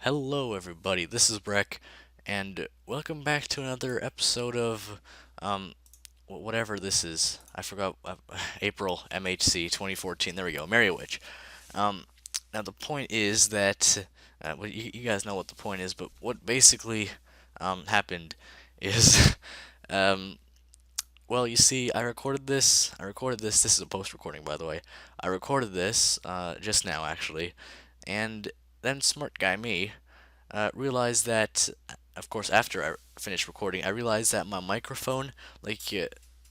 Hello, everybody. This is Breck, and welcome back to another episode of whatever this is. I forgot. April MHC 2014. There we go. Marry a Witch. Um, Now the point is that well, you guys know what the point is, but what basically happened is um, well, you see, I recorded this. This is a post recording, by the way. I recorded this just now, actually, and then smart guy me realized that, of course, after I finished recording, I realized that my microphone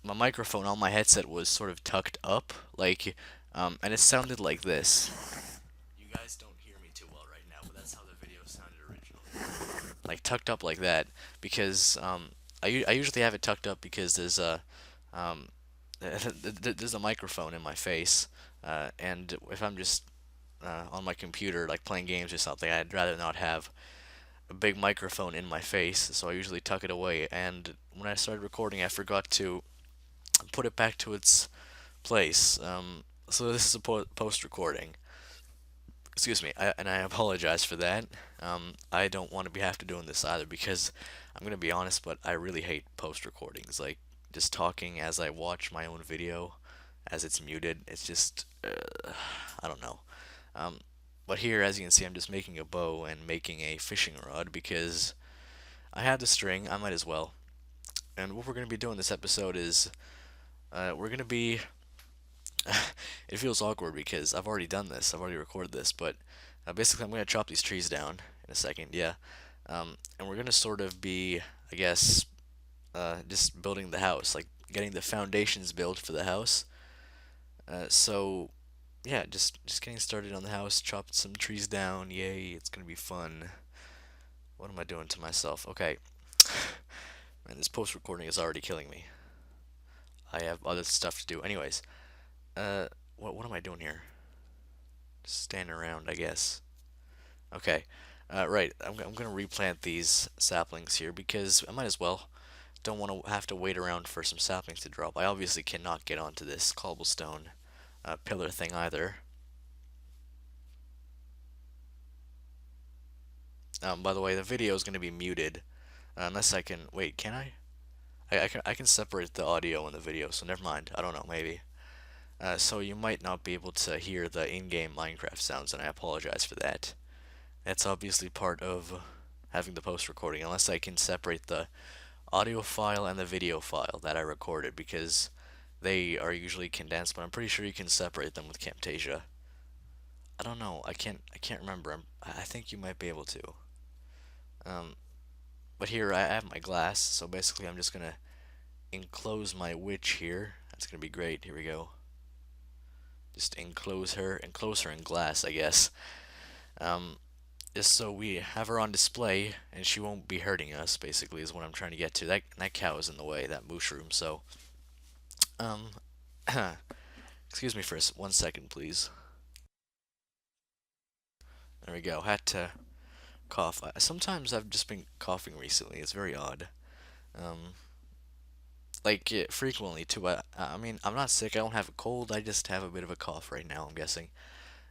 on my headset was sort of tucked up, and it sounded like this. You guys don't hear me too well right now, but that's how the video sounded originally. Like tucked up like that, because I usually have it tucked up because um, there's a microphone in my face, and if I'm just on my computer, like playing games or something, I'd rather not have a big microphone in my face, so I usually tuck it away. And when I started recording, I forgot to put it back to its place. So this is a post recording. Excuse me, and I apologize for that. I don't want to be have to doing this either because I'm gonna be honest, but I really hate post recordings. Like just talking as I watch my own video, as it's muted. It's just I don't know. Um, but here, as you can see, I'm just making a bow and making a fishing rod because I have the string. I might as well. And what we're gonna be doing this episode is we're gonna be. It feels awkward because I've already done this. I've already recorded this, but basically, I'm gonna chop these trees down in a second. Yeah, and we're gonna sort of be, I guess, just building the house, like getting the foundations built for the house. So yeah, just getting started on the house. Chopped some trees down. Yay! It's gonna be fun. What am I doing to myself? Okay, man, this post recording is already killing me. I have other stuff to do. Anyways, uh, what am I doing here? Just standing around, I guess. Okay, right. I'm gonna replant these saplings here because I might as well. Don't want to have to wait around for some saplings to drop. I obviously cannot get onto this cobblestone pillar thing either. By the way, the video is going to be muted unless I can. Wait, can I? I can separate the audio and the video, so never mind. I don't know, maybe. So you might not be able to hear the in-game Minecraft sounds, and I apologize for that. That's obviously part of having the post recording, unless I can separate the audio file and the video file that I recorded, because they are usually condensed, but I'm pretty sure you can separate them with Camtasia. I don't know. I can't remember. I think you might be able to. Um, but here I have my glass, so basically I'm just gonna enclose my witch here. That's gonna be great. Here we go. Just enclose her in glass, I guess. Um, just so we have her on display and she won't be hurting us. Basically, is what I'm trying to get to. That cow is in the way. That mushroom. So, um, excuse me for 1 second, please. There we go. Had to cough. Sometimes I've just been coughing recently. It's very odd. Um, frequently too. I mean, I'm not sick. I don't have a cold. I just have a bit of a cough right now, I'm guessing.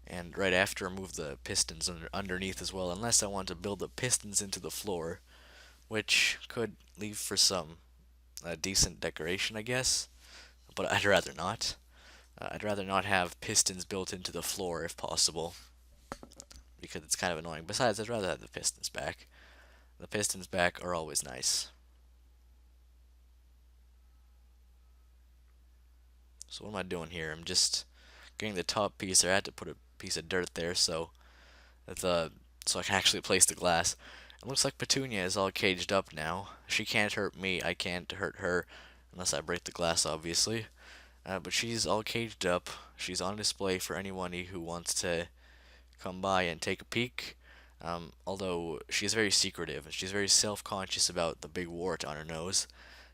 And right after, remove the pistons underneath as well, unless I want to build the pistons into the floor, which could leave for some decent decoration, I guess. But I'd rather not. I'd rather not have pistons built into the floor if possible, because it's kind of annoying. Besides, I'd rather have the pistons back. The pistons back are always nice. So what am I doing here? I'm just getting the top piece there. I had to put a piece of dirt there the so I can actually place the glass. It looks like Petunia is all caged up now. She can't hurt me. I can't hurt her unless I break the glass, obviously. But she's all caged up. She's on display for anyone who wants to come by and take a peek. Although she's very secretive and she's very self-conscious about the big wart on her nose.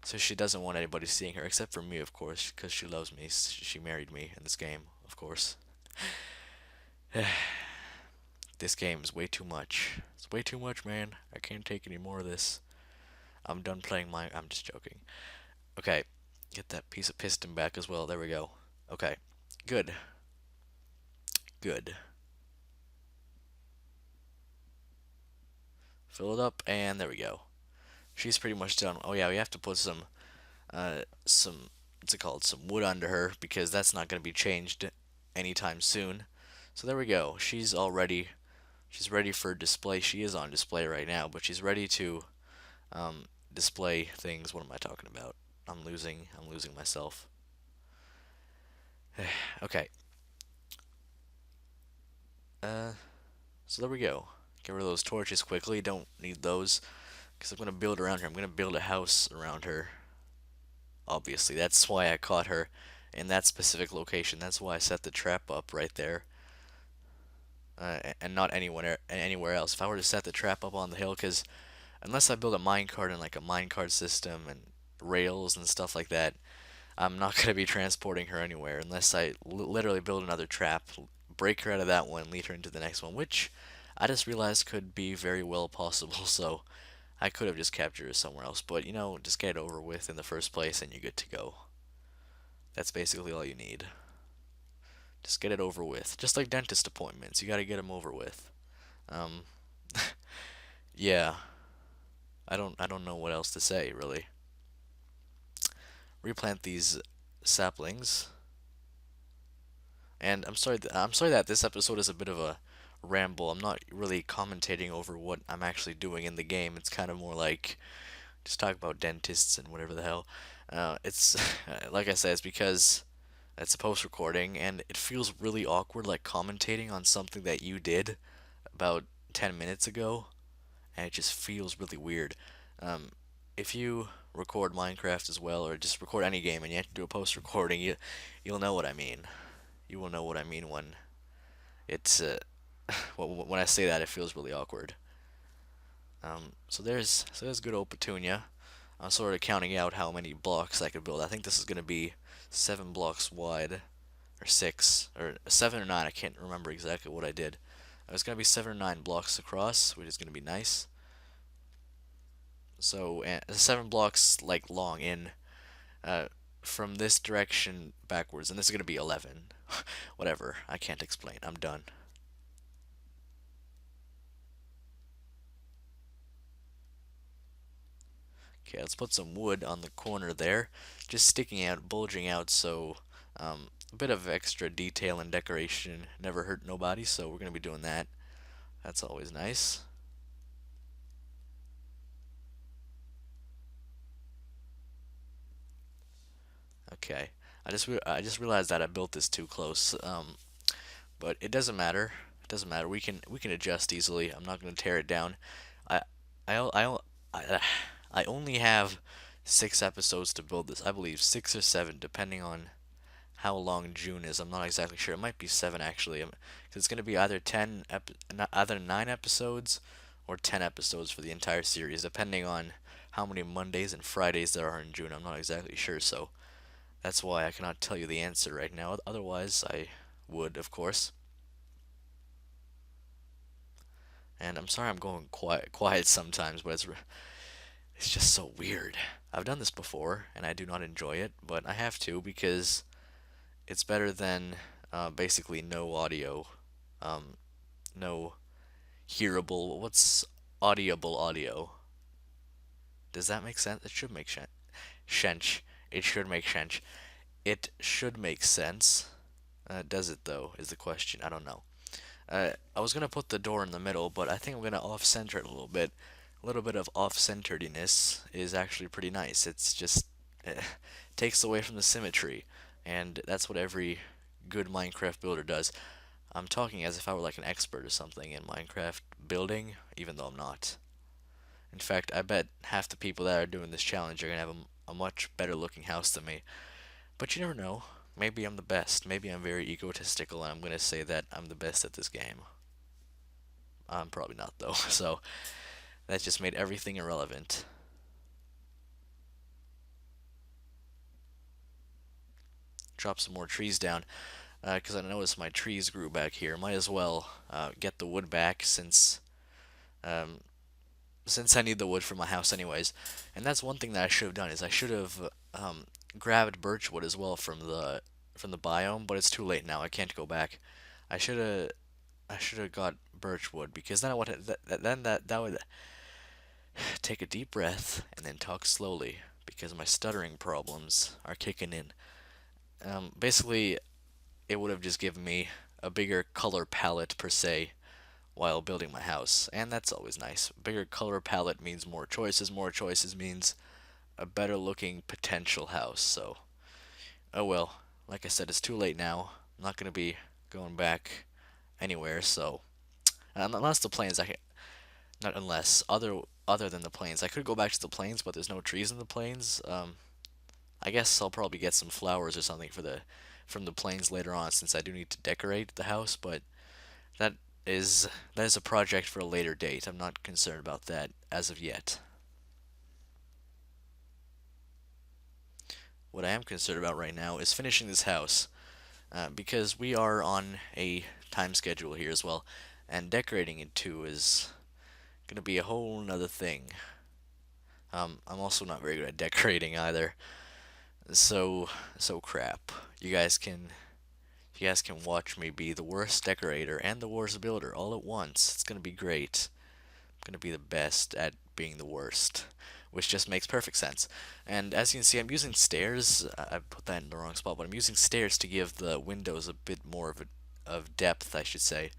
So she doesn't want anybody seeing her, except for me, of course, because she loves me. She married me in this game, of course. This game is way too much. It's way too much, man. I can't take any more of this. I'm done playing my. I'm just joking. Okay, get that piece of piston back as well. There we go. Okay, good. Good. Fill it up, and there we go. She's pretty much done. Oh yeah, we have to put some what's it called? Some wood under her because that's not going to be changed anytime soon. So there we go. She's all ready. She's ready for display. She is on display right now, but she's ready to display things. What am I talking about? I'm losing. I'm losing myself. Okay. Uh, so there we go. Get rid of those torches quickly. Don't need those because I'm gonna build around her. I'm gonna build a house around her. Obviously, that's why I caught her in that specific location. That's why I set the trap up right there, and not anywhere else. If I were to set the trap up on the hill, because unless I build a minecart and like a minecart system and rails and stuff like that, I'm not gonna be transporting her anywhere unless I literally build another trap, break her out of that one, lead her into the next one, which I just realized could be very well possible. So I could have just captured her somewhere else, but just get it over with in the first place and you're good to go. That's basically all you need. Just get it over with. Just like dentist appointments, you gotta get them over with. Um, yeah, I don't know what else to say really. Replant these saplings, and I'm sorry that this episode is a bit of a ramble. I'm not really commentating over what I'm actually doing in the game. It's kind of more like just talk about dentists and whatever the hell. It's like I said, it's because it's a post recording and it feels really awkward, like commentating on something that you did about 10 minutes ago, and it just feels really weird. Um, if you record Minecraft as well, or just record any game, and you have to do a post recording, you'll know what I mean. You will know what I mean when it's when I say that, it feels really awkward. So there's good old Petunia. I'm sort of counting out how many blocks I could build. I think this is gonna be 7 blocks wide, or 6, or 7 or 9. I can't remember exactly what I did. It's gonna be 7 or 9 blocks across, which is gonna be nice. So 7 blocks like long in uh, from this direction backwards, and this is gonna be 11. Whatever. I can't explain. I'm done. Okay, let's put some wood on the corner there, just sticking out, bulging out, so a bit of extra detail and decoration never hurt nobody, so we're gonna be doing that. That's always nice. Okay, I just realized that I built this too close, but it doesn't matter. It doesn't matter. We can adjust easily. I'm not gonna tear it down. I I I, I only have 6 episodes to build this. I believe 6 or 7, depending on how long June is. I'm not exactly sure. It might be 7 actually. 'Cause it's gonna be either either 9 episodes or 10 episodes for the entire series, depending on how many Mondays and Fridays there are in June. I'm not exactly sure, so that's why I cannot tell you the answer right now. Otherwise, I would, of course. And I'm sorry I'm going quiet sometimes, but it's just so weird. I've done this before, and I do not enjoy it, but I have to because it's better than basically no audio, no hearable. What's audible audio? Does that make sense? It should make sense. Shench. It should make sense. It should make sense. Does it though? Is the question. I don't know. I was gonna put the door in the middle, but I think I'm gonna off-center it a little bit. A little bit of off-centeredness is actually pretty nice. It's just takes away from the symmetry, and that's what every good Minecraft builder does. I'm talking as if I were like an expert or something in Minecraft building, even though I'm not. In fact, I bet half the people that are doing this challenge are gonna have a much better looking house than me. But you never know. Maybe I'm the best. Maybe I'm very egotistical and I'm gonna say that I'm the best at this game. I'm probably not though, so that just made everything irrelevant. Drop some more trees down, because I noticed my trees grew back here. Might as well get the wood back um, since I need the wood for my house anyways. And that's one thing that I should have done is I should have grabbed birch wood as well from the biome, but it's too late now. I can't go back. I should have got birch wood because then I would then that would take a deep breath and then talk slowly because my stuttering problems are kicking in. Basically, it would have just given me a bigger color palette per se while building my house, and that's always nice. A bigger color palette means more choices means a better looking potential house. So, oh well, like I said, it's too late now. I'm not gonna be going back anywhere. So, unless the plains, not unless other than the plains, I could go back to the plains, but there's no trees in the plains. I guess I'll probably get some flowers or something for the from the plains later on, since I do need to decorate the house. But that is that is a project for a later date. I'm not concerned about that as of yet. What I am concerned about right now is finishing this house, because we are on a time schedule here as well, and decorating it too is gonna be a whole nother thing. I'm also not very good at decorating either, so crap. You guys can you guys can watch me be the worst decorator and the worst builder all at once. It's gonna be great. I'm gonna be the best at being the worst, which just makes perfect sense. And as you can see, I'm using stairs. I put that in the wrong spot, but I'm using stairs to give the windows a bit more of depth, I should say.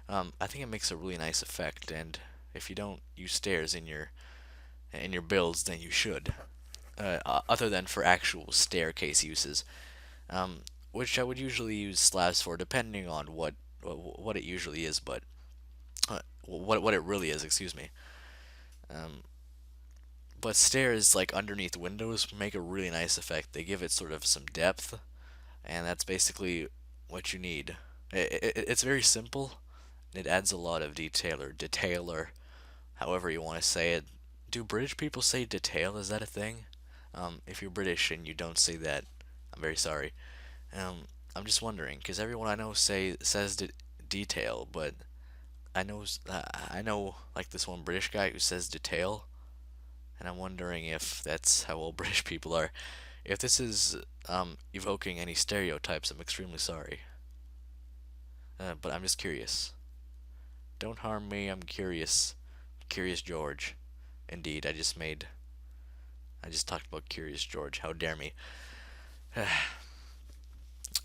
I think it makes a really nice effect, and if you don't use stairs in your builds, then you should. Other than for actual staircase uses, um, which I would usually use slabs for, depending on what it usually is, but what it really is, excuse me. Um, but stairs like underneath windows make a really nice effect. They give it sort of some depth, and that's basically what you need. It's very simple. It adds a lot of detail, or however you want to say it. Do British people say detail? Is that a thing? If you're British and you don't say that, I'm very sorry. Um, I'm just wondering because everyone I know says detail, but I know like this one British guy who says detail, and I'm wondering if that's how all British people are. If this is evoking any stereotypes, I'm extremely sorry. But I'm just curious. Don't harm me. I'm curious. Curious George. Indeed, I just talked about Curious George. How dare me?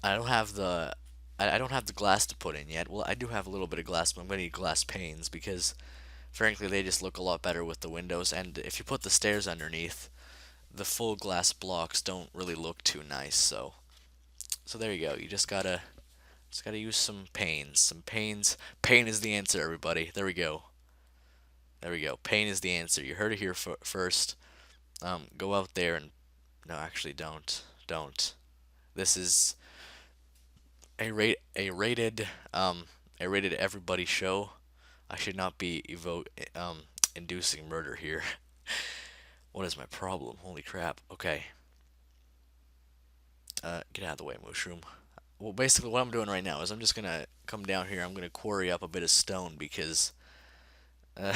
I don't have the I don't have the glass to put in yet. Well, I do have a little bit of glass, but I'm gonna need glass panes because frankly they just look a lot better with the windows. And if you put the stairs underneath, the full glass blocks don't really look too nice. So there you go. You just gotta use some panes. Some panes. Pain is the answer, everybody. There we go. There we go. Pain is the answer. You heard it here first. Go out there and no, actually, don't. This is a rated a rated everybody show. I should not be inducing murder here. What is my problem? Holy crap. Okay. Get out of the way, mushroom. Well, basically, what I'm doing right now is I'm just gonna come down here. I'm gonna quarry up a bit of stone because, uh,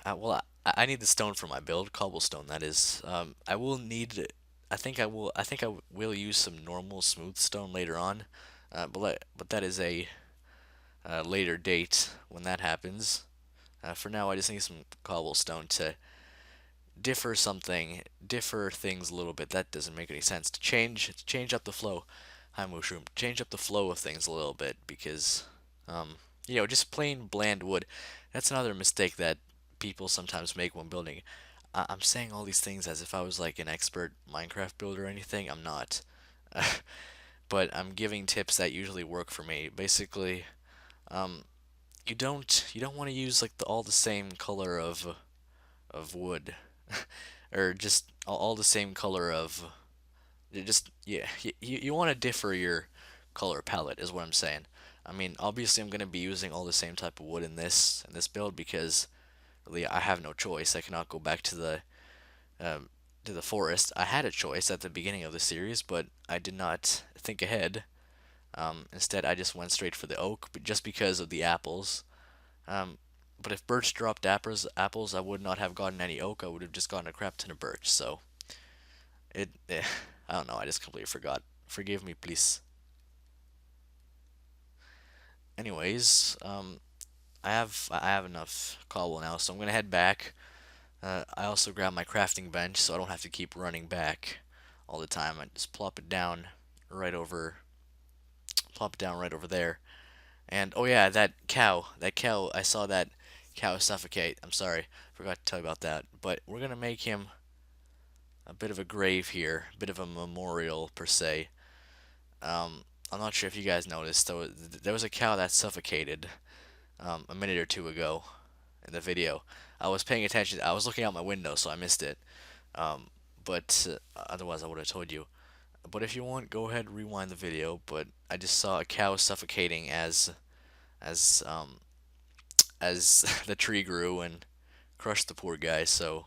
well, I need the stone for my build, cobblestone. That is. I will need. I think I will. I think I will use some normal smooth stone later on, but that is a later date when that happens. For now, I just need some cobblestone to differ things a little bit. That doesn't make any sense. To change up the flow. Hi, mushroom. Change up the flow of things a little bit because, um, just plain bland wood. That's another mistake that people sometimes make when building. I'm saying all these things as if I was like an expert Minecraft builder or anything. I'm not. But I'm giving tips that usually work for me. Basically, um, you don't want to use like all the same color of wood, or just all the same color of just yeah. You want to differ your color palette is what I'm saying. I mean, obviously I'm gonna be using all the same type of wood in this build because really I have no choice. I cannot go back um, to the forest. I had a choice at the beginning of the series, but I did not think ahead. Instead, I just went straight for the oak, but just because of the apples. Um, but if birch dropped apples, I would not have gotten any oak. I would have just gotten a crap ton of birch. So I don't know. I just completely forgot. Forgive me, please. Anyways, I have enough cobble now, so I'm gonna head back. I also grabbed my crafting bench, so I don't have to keep running back all the time. I just right over, plop it down right over there. And oh yeah, that cow, I saw that cow suffocate. I'm sorry, forgot to tell you about that. But we're gonna make him a bit of a grave here, a bit of a memorial per se. I'm not sure if you guys noticed, there was a cow that suffocated a minute or two ago in the video. I was paying attention. I was looking out my window, so I missed it. Um, but otherwise, I would have told you. But if you want, go ahead and rewind the video. But I just saw a cow suffocating as um, as the tree grew and crushed the poor guy. So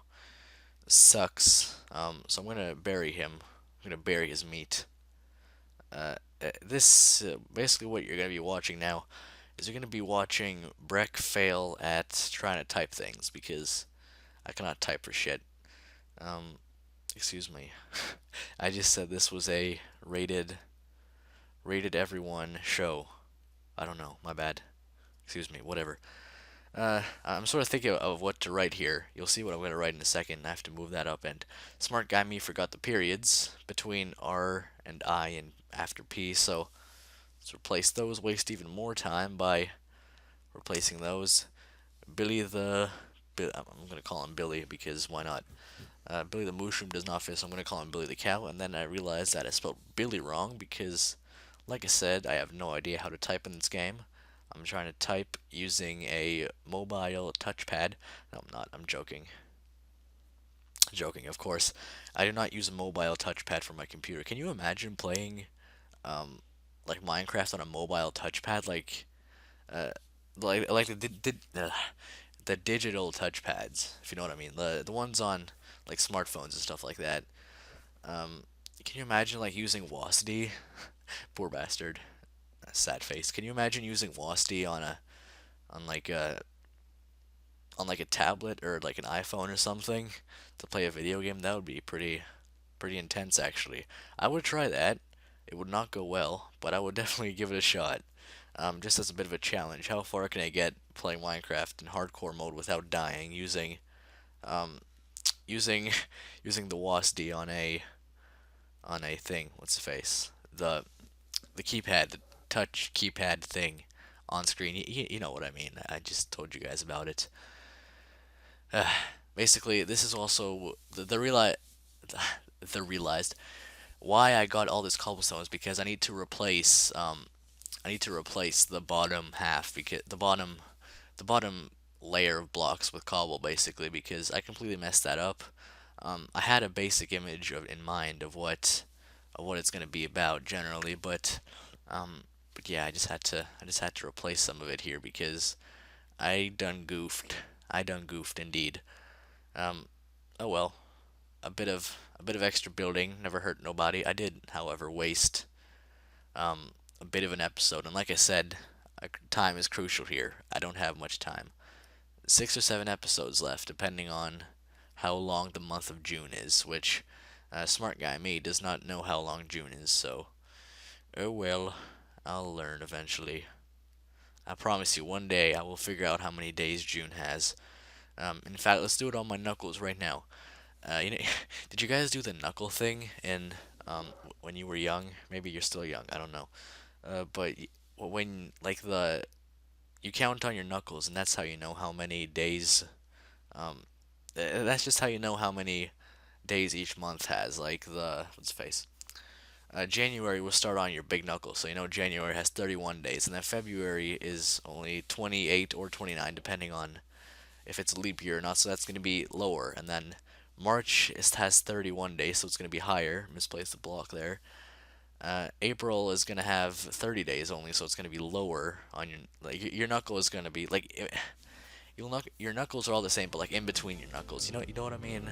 sucks. So I'm gonna bury him. I'm gonna bury his meat. This basically what you're gonna be watching now is you're gonna be watching Breck fail at trying to type things because I cannot type for shit. Um, excuse me. I just said this was a rated everyone show. I don't know. My bad. Excuse me. Whatever. I'm sort of thinking of what to write here. You'll see what I'm going to write in a second. I have to move that up. And smart guy me forgot the periods between R and I and after P. So let's replace those. Waste even more time by replacing those. I'm going to call him Billy because why not? Billy the mushroom does not fit, so I'm going to call him Billy the cow. And then I realized that I spelled Billy wrong because, like I said, I have no idea how to type in this game. I'm trying to type using a mobile touchpad. No, I'm not. I'm joking. Joking, of course. I do not use a mobile touchpad for my computer. Can you imagine playing, like Minecraft on a mobile touchpad? Uh, like the digital touchpads, if you know what I mean. The ones on like smartphones and stuff like that. Um, can you imagine like using WASD? Poor bastard. Sad face. Can you imagine using WASD on like a on like a tablet or like an iPhone or something to play a video game? That would be pretty intense actually. I would try that. It would not go well, but I would definitely give it a shot. Just as a bit of a challenge. How far can I get playing Minecraft in hardcore mode without dying um, using using the WASD on a thing? What's the face? The keypad, the touch keypad thing on screen. You know what I mean. I just told you guys about it. Uh, Basically, this is also the realized why I got all this cobblestone is because I need to replace the bottom half because the bottom layer of blocks with cobble basically because I completely messed that up. I had a basic image in mind of what it's gonna be about generally, but yeah, I just had to replace some of it here because I done goofed. I done goofed indeed. Um, oh well, a bit of extra building never hurt nobody. I did, however, waste a bit of an episode, and like I said, time is crucial here. I don't have much time. 6 or 7 episodes left, depending on how long the month of June is, which smart guy me does not know how long June is, so oh well, I'll learn eventually. I promise you, one day I will figure out how many days June has. In fact, let's do it on my knuckles right now. You know, did you guys do the knuckle thing in when you were young? Maybe you're still young. I don't know. But when like the you count on your knuckles, and that's how you know how many days. Um, that's just how you know how many days each month has. Like the what's the face? January will start on your big knuckle, so you know January has 31 days, and then February is only 28 or 29, depending on if it's a leap year or not. So that's going to be lower, and then has 31 days, so it's going to be higher. Misplaced the block there. April is gonna have 30 days only, so it's gonna be lower on your like your knuckle is gonna be like your knuckles are all the same, but like in between your knuckles. You know what I mean?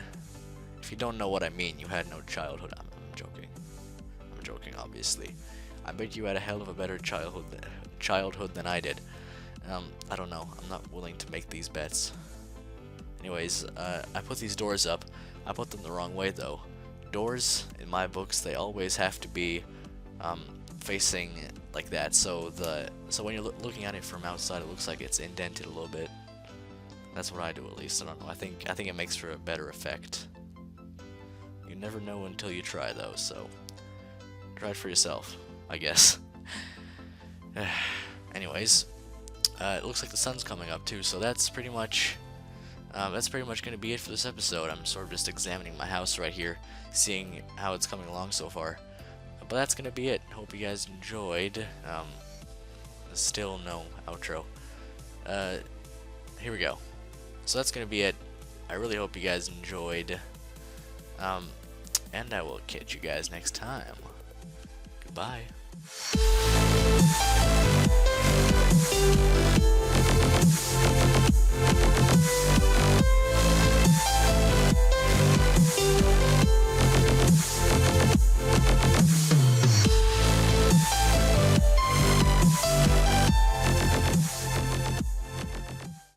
If you don't know what I mean, you had no childhood. I'm joking. I'm joking, obviously. I bet you had a hell of a better childhood than I did. I don't know. I'm not willing to make these bets. Anyways, I put these doors up. I put them the wrong way though. Doors in my books, they always have to be facing like that. So when you're looking at it from outside, it looks like it's indented a little bit. That's what I do, at least. I don't know. I think it makes for a better effect. You never know until you try, though. So try it for yourself, I guess. Anyways, it looks like the sun's coming up too. So that's pretty much gonna be it for this episode. I'm sort of just examining my house right here, seeing how it's coming along so far. But that's gonna be it. Hope you guys enjoyed. Still no outro. Here we go. So that's gonna be it. I really hope you guys enjoyed. And I will catch you guys next time. Goodbye.